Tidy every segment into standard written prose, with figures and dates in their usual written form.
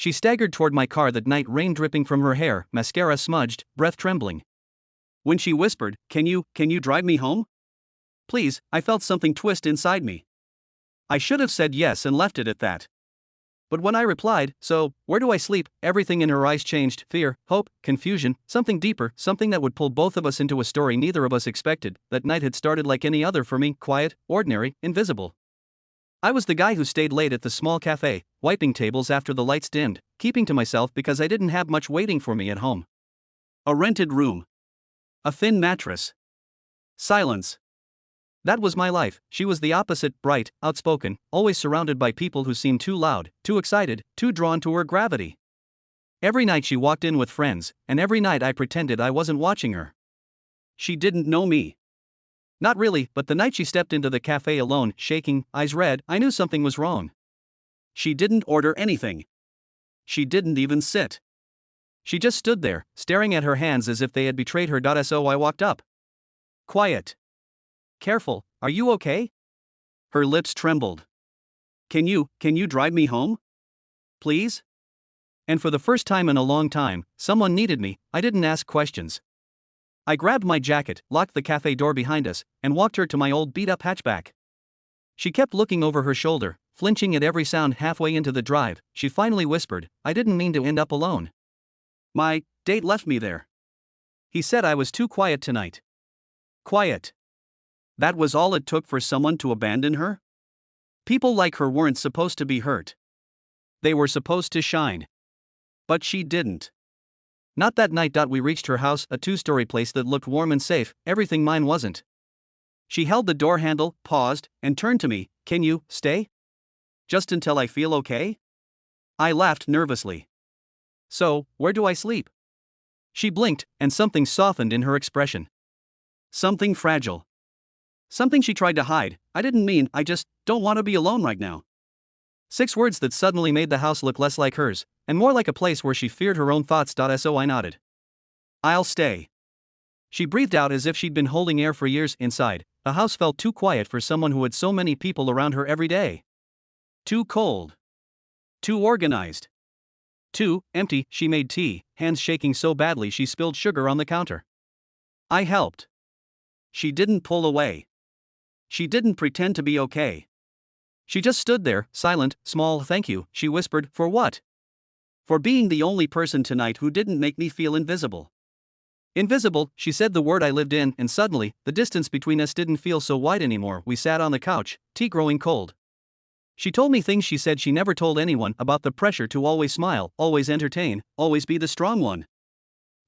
She staggered toward my car that night, rain dripping from her hair, mascara smudged, breath trembling. When she whispered, can you drive me home? Please, I felt something twist inside me. I should have said yes and left it at that. But when I replied, so, where do I sleep, everything in her eyes changed, fear, hope, confusion, something deeper, something that would pull both of us into a story neither of us expected. That night had started like any other for me, quiet, ordinary, invisible. I was the guy who stayed late at the small cafe, wiping tables after the lights dimmed, keeping to myself because I didn't have much waiting for me at home. A rented room. A thin mattress. Silence. That was my life. She was the opposite, bright, outspoken, always surrounded by people who seemed too loud, too excited, too drawn to her gravity. Every night she walked in with friends, and every night I pretended I wasn't watching her. She didn't know me. Not really, but the night she stepped into the cafe alone, shaking, eyes red, I knew something was wrong. She didn't order anything. She didn't even sit. She just stood there, staring at her hands as if they had betrayed her. So I walked up. Quiet. Careful, are you okay? Her lips trembled. Can you drive me home? Please? And for the first time in a long time, someone needed me. I didn't ask questions. I grabbed my jacket, locked the cafe door behind us, and walked her to my old beat-up hatchback. She kept looking over her shoulder, flinching at every sound. Halfway into the drive, she finally whispered, I didn't mean to end up alone. My date left me there. He said I was too quiet tonight. Quiet. That was all it took for someone to abandon her? People like her weren't supposed to be hurt. They were supposed to shine. But she didn't. Not that night. We reached her house, a two-story place that looked warm and safe, everything mine wasn't. She held the door handle, paused, and turned to me, can you stay? Just until I feel okay? I laughed nervously. So, where do I sleep? She blinked, and something softened in her expression. Something fragile. Something she tried to hide. I didn't mean, I just don't want to be alone right now. 6 words that suddenly made the house look less like hers, and more like a place where she feared her own thoughts. So I nodded. I'll stay. She breathed out as if she'd been holding air for years. Inside, the house felt too quiet for someone who had so many people around her every day. Too cold. Too organized. Too empty. She made tea, hands shaking so badly she spilled sugar on the counter. I helped. She didn't pull away. She didn't pretend to be okay. She just stood there, silent, small. Thank you, she whispered. For what? For being the only person tonight who didn't make me feel invisible. Invisible, she said the word I lived in, and suddenly, the distance between us didn't feel so wide anymore. We sat on the couch, tea growing cold. She told me things she said she never told anyone, about the pressure to always smile, always entertain, always be the strong one.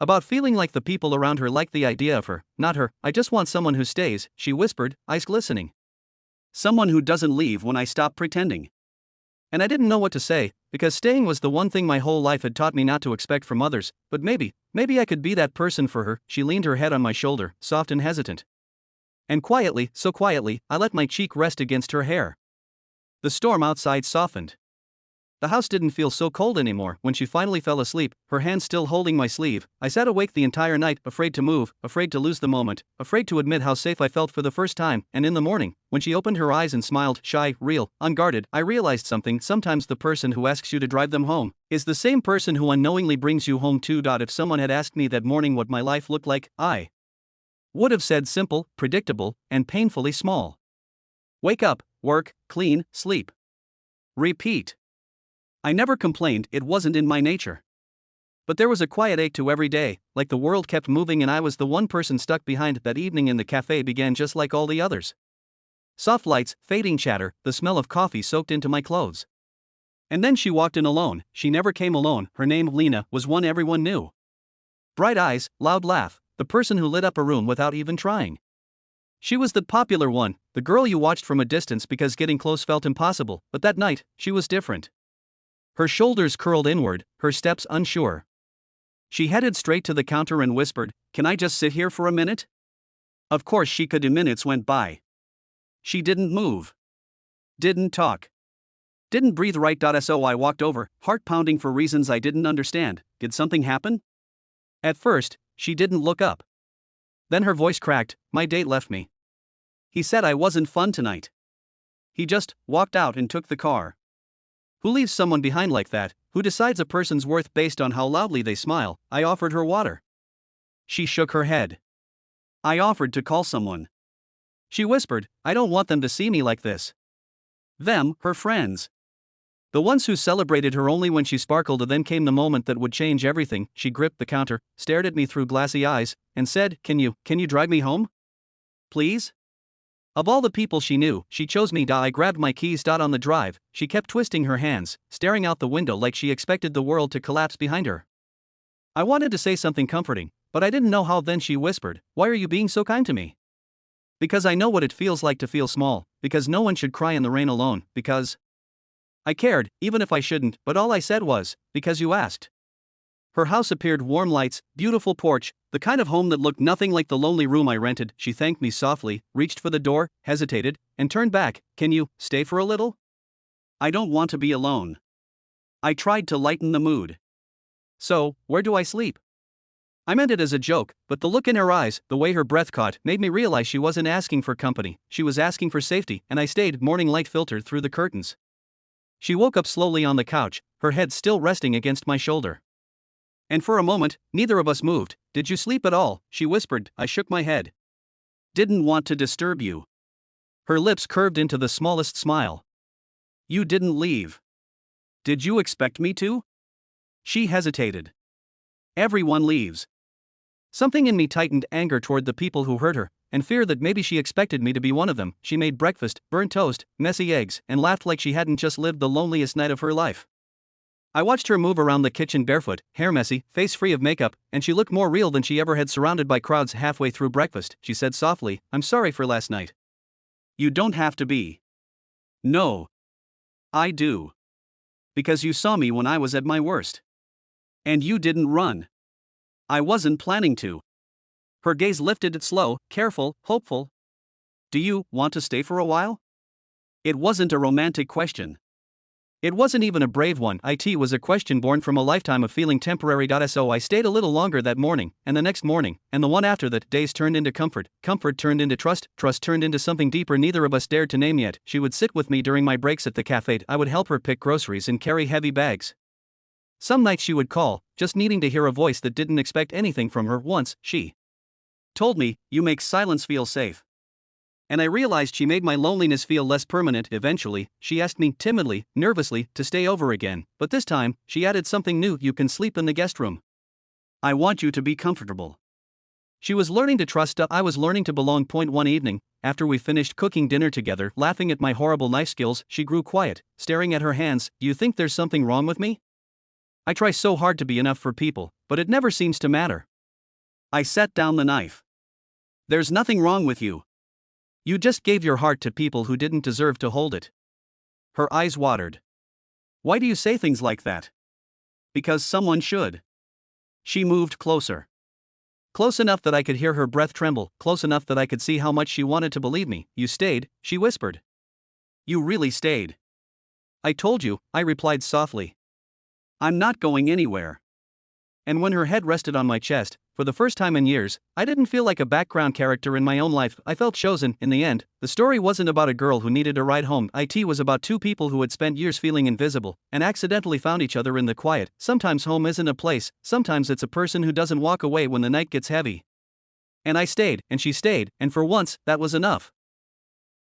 About feeling like the people around her liked the idea of her, not her. I just want someone who stays, she whispered, eyes glistening. Someone who doesn't leave when I stop pretending. And I didn't know what to say, because staying was the one thing my whole life had taught me not to expect from others, but maybe I could be that person for her. She leaned her head on my shoulder, soft and hesitant. And quietly, so quietly, I let my cheek rest against her hair. The storm outside softened. The house didn't feel so cold anymore. When she finally fell asleep, her hand still holding my sleeve, I sat awake the entire night, afraid to move, afraid to lose the moment, afraid to admit how safe I felt for the first time. And in the morning, when she opened her eyes and smiled, shy, real, unguarded, I realized something. Sometimes the person who asks you to drive them home is the same person who unknowingly brings you home too. If someone had asked me that morning what my life looked like, I would have said simple, predictable, and painfully small. Wake up, work, clean, sleep. Repeat. I never complained, it wasn't in my nature. But there was a quiet ache to every day, like the world kept moving and I was the one person stuck behind. That evening in the cafe began just like all the others. Soft lights, fading chatter, the smell of coffee soaked into my clothes. And then she walked in alone. She never came alone. Her name, Lena, was one everyone knew. Bright eyes, loud laugh, the person who lit up a room without even trying. She was the popular one, the girl you watched from a distance because getting close felt impossible. But that night, she was different. Her shoulders curled inward, her steps unsure. She headed straight to the counter and whispered, "Can I just sit here for a minute?" Of course she could. Minutes went by. She didn't move. Didn't talk. Didn't breathe right. So I walked over, heart pounding for reasons I didn't understand. Did something happen? At first, she didn't look up. Then her voice cracked, "My date left me. He said I wasn't fun tonight. He just walked out and took the car." Who leaves someone behind like that? Who decides a person's worth based on how loudly they smile? I offered her water. She shook her head. I offered to call someone. She whispered, I don't want them to see me like this. Them, her friends. The ones who celebrated her only when she sparkled. And then came the moment that would change everything. She gripped the counter, stared at me through glassy eyes, and said, Can you drive me home? Please? Of all the people she knew, she chose me. I grabbed my keys. On the drive, she kept twisting her hands, staring out the window like she expected the world to collapse behind her. I wanted to say something comforting, but I didn't know how. Then she whispered, Why are you being so kind to me? Because I know what it feels like to feel small, because no one should cry in the rain alone, because I cared, even if I shouldn't, but all I said was, because you asked. Her house appeared, warm lights, beautiful porch, the kind of home that looked nothing like the lonely room I rented. She thanked me softly, reached for the door, hesitated, and turned back. Can you stay for a little? I don't want to be alone. I tried to lighten the mood. So, where do I sleep? I meant it as a joke, but the look in her eyes, the way her breath caught, made me realize she wasn't asking for company, she was asking for safety, and I stayed. Morning light filtered through the curtains. She woke up slowly on the couch, her head still resting against my shoulder. And for a moment, neither of us moved. Did you sleep at all? She whispered. I shook my head. Didn't want to disturb you. Her lips curved into the smallest smile. You didn't leave. Did you expect me to? She hesitated. Everyone leaves. Something in me tightened, anger toward the people who hurt her, and fear that maybe she expected me to be one of them. She made breakfast, burnt toast, messy eggs, and laughed like she hadn't just lived the loneliest night of her life. I watched her move around the kitchen barefoot, hair messy, face free of makeup, and she looked more real than she ever had. Surrounded by crowds. Halfway through breakfast, she said softly, I'm sorry for last night. You don't have to be. No. I do. Because you saw me when I was at my worst. And you didn't run. I wasn't planning to. Her gaze lifted, slow, careful, hopeful. Do you want to stay for a while? It wasn't a romantic question. It wasn't even a brave one. It was a question born from a lifetime of feeling temporary. So I stayed a little longer that morning, and the next morning, and the one after that. Days turned into comfort, comfort turned into trust, trust turned into something deeper neither of us dared to name yet. She would sit with me during my breaks at the cafe. I would help her pick groceries and carry heavy bags. Some nights she would call, just needing to hear a voice that didn't expect anything from her. Once, she told me, you make silence feel safe. And I realized she made my loneliness feel less permanent. Eventually, she asked me, timidly, nervously, to stay over again, but this time, she added something new. You can sleep in the guest room. I want you to be comfortable. She was learning to trust. I was learning to belong. One evening, after we finished cooking dinner together, laughing at my horrible knife skills, she grew quiet, staring at her hands. Do you think there's something wrong with me? I try so hard to be enough for people, but it never seems to matter. I set down the knife. There's nothing wrong with you. You just gave your heart to people who didn't deserve to hold it. Her eyes watered. Why do you say things like that? Because someone should. She moved closer. Close enough that I could hear her breath tremble, close enough that I could see how much she wanted to believe me. You stayed, she whispered. You really stayed. I told you, I replied softly. I'm not going anywhere. And when her head rested on my chest, for the first time in years, I didn't feel like a background character in my own life. I felt chosen. In the end, the story wasn't about a girl who needed a ride home. It was about two people who had spent years feeling invisible and accidentally found each other in the quiet. Sometimes home isn't a place, sometimes it's a person who doesn't walk away when the night gets heavy. And I stayed, and she stayed, and for once, that was enough.